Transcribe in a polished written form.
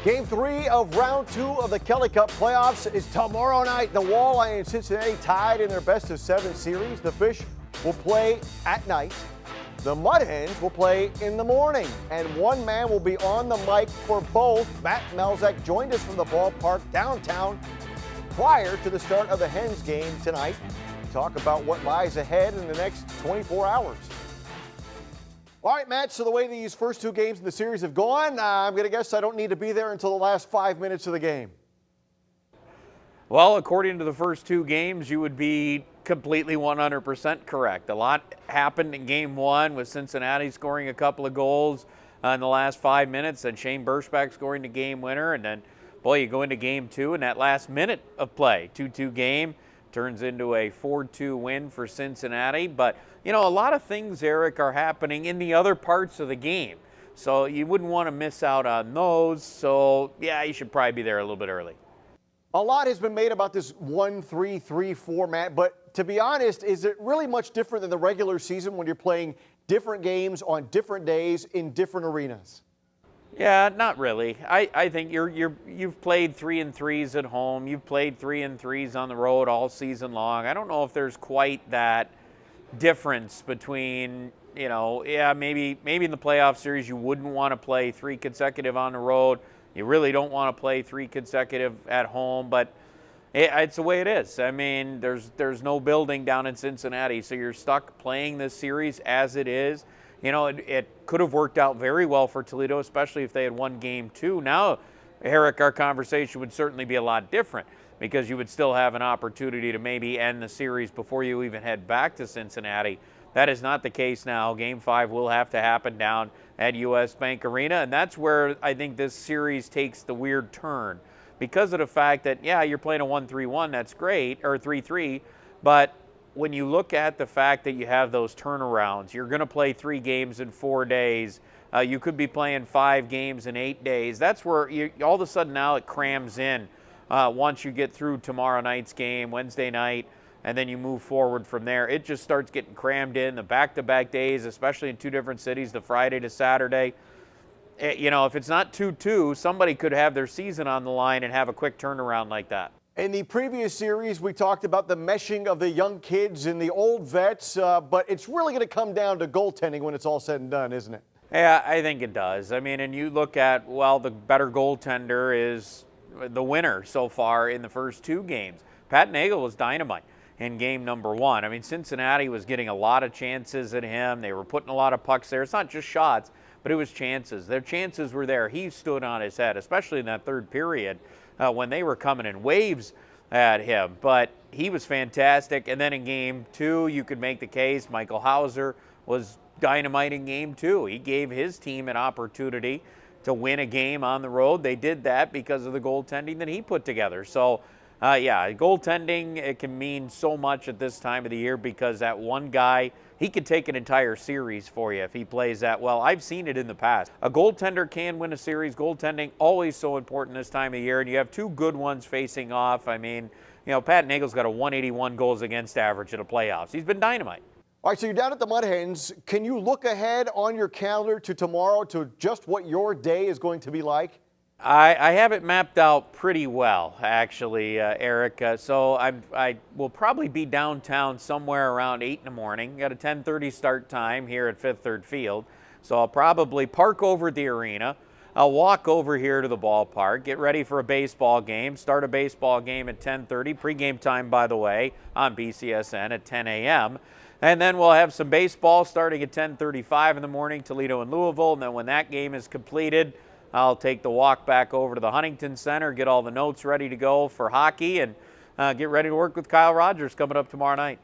Game 3 of round 2 of the Kelly Cup playoffs is tomorrow night. The Walleye and Cincinnati tied in their best-of-7 series. The Fish will play at night. The Mud Hens will play in the morning. And one man will be on the mic for both. Matt Melzak joined us from the ballpark downtown prior to the start of the Hens game tonight. Talk about what lies ahead in the next 24 hours. All right, Matt, so the way these first 2 games in the series have gone, I'm going to guess I don't need to be there until the last 5 minutes of the game. Well, according to the first 2 games, you would be completely 100% correct. A lot happened in game 1 with Cincinnati scoring a couple of goals in the last 5 minutes, and Shane Berschbach scoring the game winner, and then, boy, you go into game 2, and that last minute of play, 2-2 game, turns into a 4-2 win for Cincinnati. But, you know, a lot of things, Eric, are happening in the other parts of the game. So you wouldn't want to miss out on those. So, yeah, you should probably be there a little bit early. A lot has been made about this 1-3-3 format, but to be honest, is it really much different than the regular season when you're playing different games on different days in different arenas? Yeah, not really. I think you've played 3-3s at home. You've played 3-3s on the road all season long. I don't know if there's quite that difference between, you know, yeah, maybe in the playoff series you wouldn't want to play 3 consecutive on the road. You really don't want to play 3 consecutive at home, but it's the way it is. I mean, there's no building down in Cincinnati, so you're stuck playing this series as it is. You know, it could have worked out very well for Toledo, especially if they had won game 2. Now, Eric, our conversation would certainly be a lot different because you would still have an opportunity to maybe end the series before you even head back to Cincinnati. That is not the case now. Game 5 will have to happen down at US Bank Arena, and that's where I think this series takes the weird turn because of the fact that, yeah, you're playing a 1-3-1, that's great, or 3-3, but when you look at the fact that you have those turnarounds, you're going to play 3 games in 4 days. You could be playing 5 games in 8 days. That's where all of a sudden now it crams in once you get through tomorrow night's game, Wednesday night, and then you move forward from there. It just starts getting crammed in. The back-to-back days, especially in 2 different cities, the Friday to Saturday. You know, if it's not 2-2, somebody could have their season on the line and have a quick turnaround like that. In the previous series, we talked about the meshing of the young kids and the old vets, but it's really going to come down to goaltending when it's all said and done, isn't it? Yeah, I think it does. I mean, and you look at, well, the better goaltender is the winner so far in the first 2 games. Pat Nagel was dynamite in game number 1. I mean, Cincinnati was getting a lot of chances at him. They were putting a lot of pucks there. It's not just shots, but it was chances. Their chances were there. He stood on his head, especially in that third period. When they were coming in waves at him. But he was fantastic. And then in game 2, you could make the case Michael Hauser was dynamite in game 2. He gave his team an opportunity to win a game on the road. They did that because of the goaltending that he put together. So, yeah, goaltending, it can mean so much at this time of the year because that one guy, he could take an entire series for you if he plays that well. I've seen it in the past. A goaltender can win a series. Goaltending, always so important this time of year, and you have 2 good ones facing off. I mean, you know, Pat Nagel's got a 181 goals against average in the playoffs. He's been dynamite. All right, so you're down at the Mud Hens. Can you look ahead on your calendar to tomorrow to just what your day is going to be like? I have it mapped out pretty well, actually, Eric. So I will probably be downtown somewhere around 8 in the morning. Got a 10:30 start time here at Fifth Third Field. So I'll probably park over at the arena. I'll walk over here to the ballpark, get ready for a baseball game, start a baseball game at 10:30. Pregame time, by the way, on BCSN at 10 a.m. And then we'll have some baseball starting at 10:35 in the morning, Toledo and Louisville. And then when that game is completed, I'll take the walk back over to the Huntington Center, get all the notes ready to go for hockey, and get ready to work with Kyle Rogers coming up tomorrow night.